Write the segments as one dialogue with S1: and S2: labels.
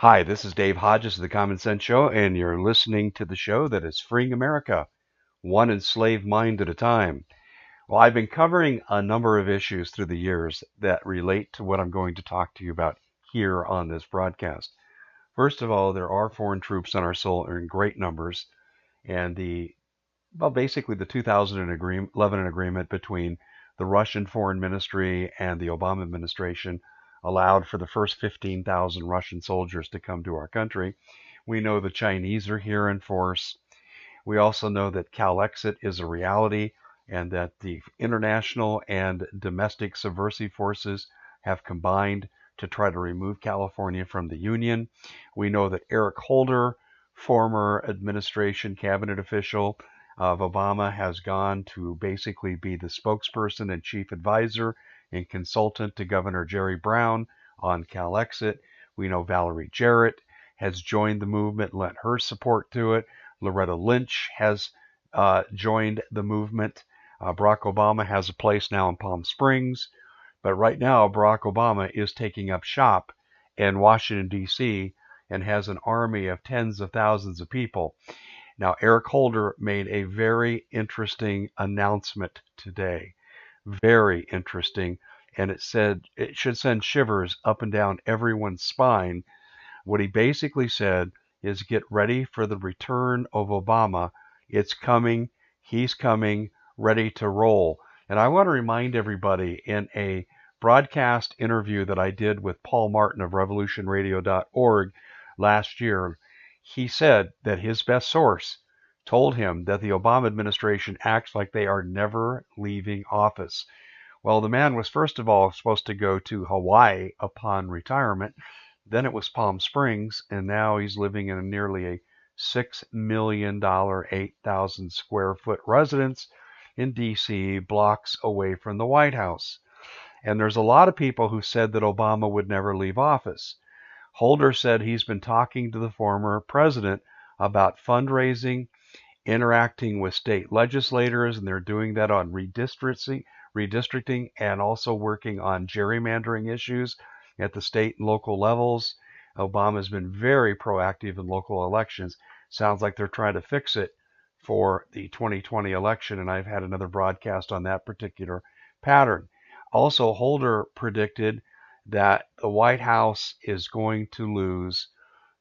S1: Hi, this is Dave Hodges of the Common Sense Show, and you're listening to the show that is freeing America, one enslaved mind at a time. Well, I've been covering a number of issues through the years that relate to what I'm going to talk to you about here on this broadcast. First of all, there are foreign troops on our soil in great numbers, and basically the 2011 agreement between the Russian Foreign Ministry and the Obama administration allowed for the first 15,000 Russian soldiers to come to our country. We know the Chinese are here in force. We also know that CalExit is a reality and that the international and domestic subversive forces have combined to try to remove California from the Union. We know that Eric Holder, former administration cabinet official of Obama, has gone to basically be the spokesperson and chief advisor and consultant to Governor Jerry Brown on CalExit. We know Valerie Jarrett has joined the movement, lent her support to it. Loretta Lynch has joined the movement. Barack Obama has a place now in Palm Springs. But right now, Barack Obama is taking up shop in Washington, D.C., and has an army of tens of thousands of people. Now, Eric Holder made a very interesting announcement today. Very interesting. And it said it should send shivers up and down everyone's spine. What he basically said is get ready for the return of Obama. It's coming. He's coming, ready to roll. And I want to remind everybody, in a broadcast interview that I did with Paul Martin of revolutionradio.org last year, he said that his best source told him that the Obama administration acts like they are never leaving office. Well, the man was first of all supposed to go to Hawaii upon retirement. Then it was Palm Springs, and now he's living in a nearly a $6 million, 8,000 square foot residence in D.C., blocks away from the White House. And there's a lot of people who said that Obama would never leave office. Holder said he's been talking to the former president about fundraising, interacting with state legislators, and they're doing that on redistricting, and also working on gerrymandering issues at the state and local levels. Obama's been very proactive in local elections. Sounds like they're trying to fix it for the 2020 election, and I've had another broadcast on that particular pattern. Also, Holder predicted that the White House is going to lose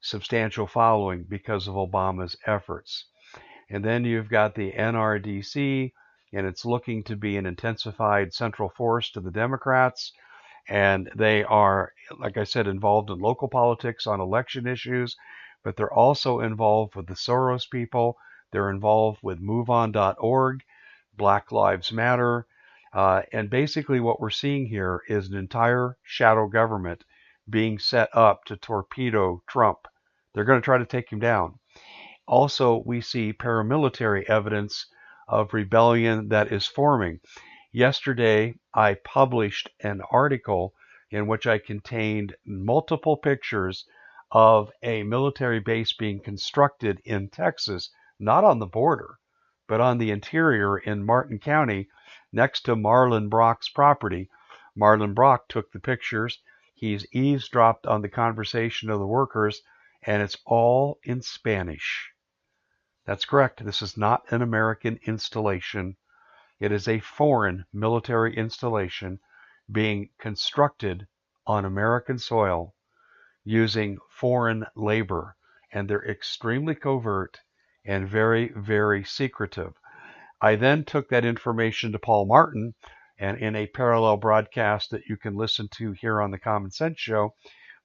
S1: substantial following because of Obama's efforts. And then you've got the NRDC, and it's looking to be an intensified central force to the Democrats. And they are, like I said, involved in local politics on election issues, but they're also involved with the Soros people. They're involved with MoveOn.org, Black Lives Matter. And basically what we're seeing here is an entire shadow government being set up to torpedo Trump. They're going to try to take him down. Also, we see paramilitary evidence of rebellion that is forming. Yesterday, I published an article in which I contained multiple pictures of a military base being constructed in Texas, not on the border, but on the interior in Martin County, next to Marlon Brock's property. Marlon Brock took the pictures. He's eavesdropped on the conversation of the workers, and it's all in Spanish. That's correct. This is not an American installation. It is a foreign military installation being constructed on American soil using foreign labor. And they're extremely covert and very, very secretive. I then took that information to Paul Martin, and in a parallel broadcast that you can listen to here on the Common Sense Show,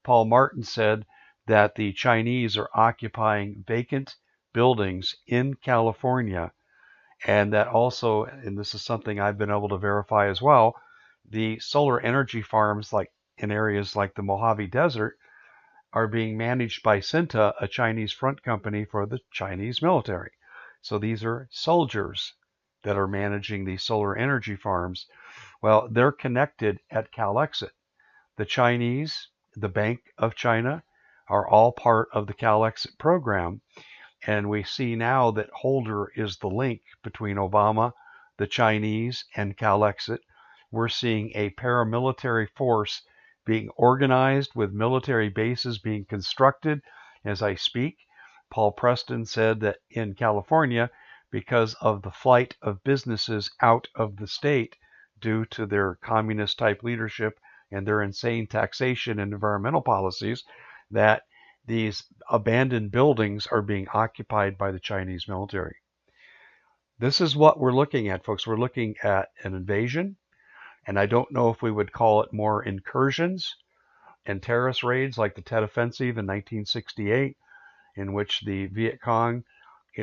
S1: Paul Martin said that the Chinese are occupying vacant buildings in California, and that also, and this is something I've been able to verify as well, the solar energy farms like in areas like the Mojave Desert are being managed by Cinta, a Chinese front company for the Chinese military. So these are soldiers that are managing these solar energy farms. Well, they're connected at CalExit. The Chinese, the Bank of China, are all part of the CalExit program. And we see now that Holder is the link between Obama, the Chinese, and CalExit. We're seeing a paramilitary force being organized with military bases being constructed as I speak. Paul Preston said that in California, because of the flight of businesses out of the state due to their communist type leadership and their insane taxation and environmental policies, that these abandoned buildings are being occupied by the Chinese military. This is what we're looking at, folks. We're looking at an invasion, and I don't know if we would call it more incursions and terrorist raids like the Tet Offensive in 1968, in which the Viet Cong,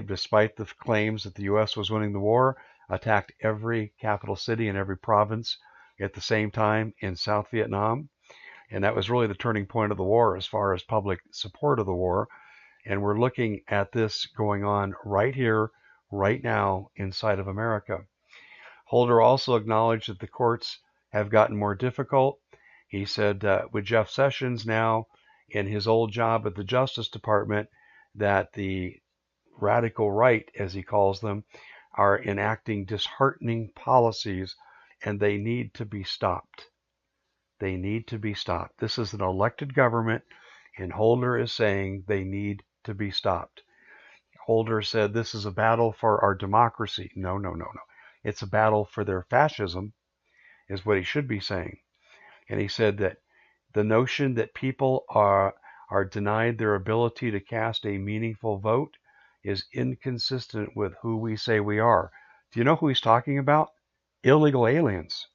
S1: despite the claims that the U.S. was winning the war, attacked every capital city and every province at the same time in South Vietnam. And that was really the turning point of the war as far as public support of the war. And we're looking at this going on right here, right now, inside of America. Holder also acknowledged that the courts have gotten more difficult. He said with Jeff Sessions now in his old job at the Justice Department, that the radical right, as he calls them, are enacting disheartening policies, and they need to be stopped. They need to be stopped. This is an elected government, and Holder is saying they need to be stopped. Holder said this is a battle for our democracy. No, no, no, no. It's a battle for their fascism, is what he should be saying. And he said that the notion that people are denied their ability to cast a meaningful vote is inconsistent with who we say we are. Do you know who he's talking about? Illegal aliens.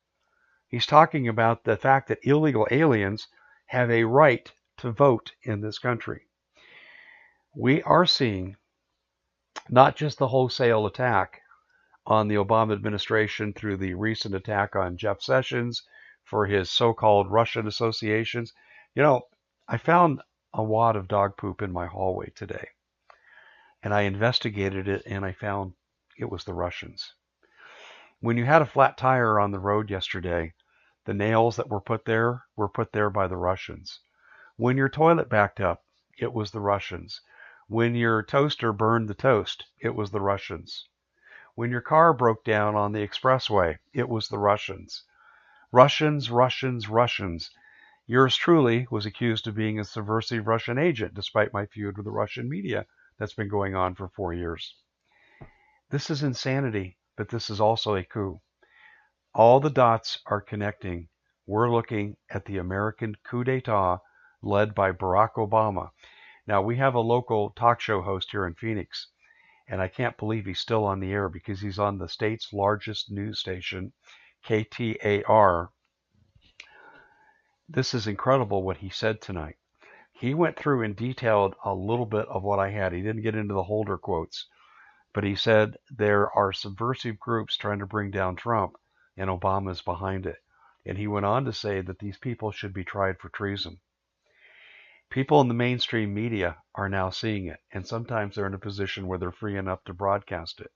S1: He's talking about the fact that illegal aliens have a right to vote in this country. We are seeing not just the wholesale attack on the Obama administration through the recent attack on Jeff Sessions for his so-called Russian associations. You know, I found a wad of dog poop in my hallway today, and I investigated it, and I found it was the Russians. When you had a flat tire on the road yesterday, the nails that were put there by the Russians. When your toilet backed up, it was the Russians. When your toaster burned the toast, it was the Russians. When your car broke down on the expressway, it was the Russians. Russians, Russians, Russians. Yours truly was accused of being a subversive Russian agent, despite my feud with the Russian media that's been going on for 4 years. This is insanity, but this is also a coup. All the dots are connecting. We're looking at the American coup d'etat led by Barack Obama. Now, we have a local talk show host here in Phoenix, and I can't believe he's still on the air because he's on the state's largest news station, KTAR. This is incredible what he said tonight. He went through and detailed a little bit of what I had. He didn't get into the Holder quotes, but he said there are subversive groups trying to bring down Trump, and Obama's behind it. And he went on to say that these people should be tried for treason. People in the mainstream media are now seeing it, and sometimes they're in a position where they're free enough to broadcast it.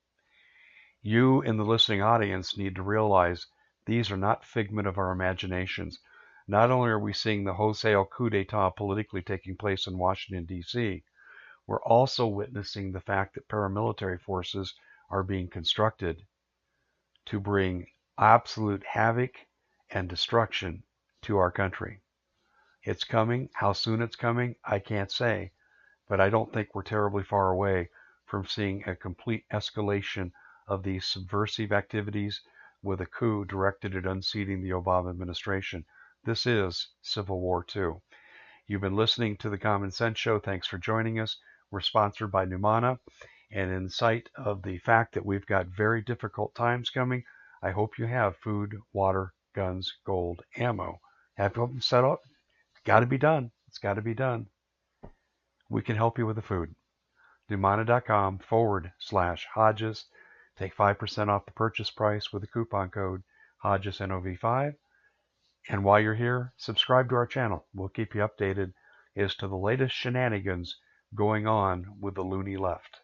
S1: You in the listening audience need to realize these are not figment of our imaginations. Not only are we seeing the wholesale coup d'etat politically taking place in Washington, D.C., we're also witnessing the fact that paramilitary forces are being constructed to bring absolute havoc and destruction to our country. It's coming. How soon it's coming, I can't say, but I don't think we're terribly far away from seeing a complete escalation of these subversive activities with a coup directed at unseating the Obama administration. This is Civil War II. You've been listening to The Common Sense Show. Thanks for joining us. We're sponsored by Numana, and in sight of the fact that we've got very difficult times coming, I hope you have food, water, guns, gold, ammo. Have them set up. It's got to be done. It's got to be done. We can help you with the food. Numana.com/Hodges. Take 5% off the purchase price with the coupon code HodgesNOV5. And while you're here, subscribe to our channel. We'll keep you updated as to the latest shenanigans going on with the loony left.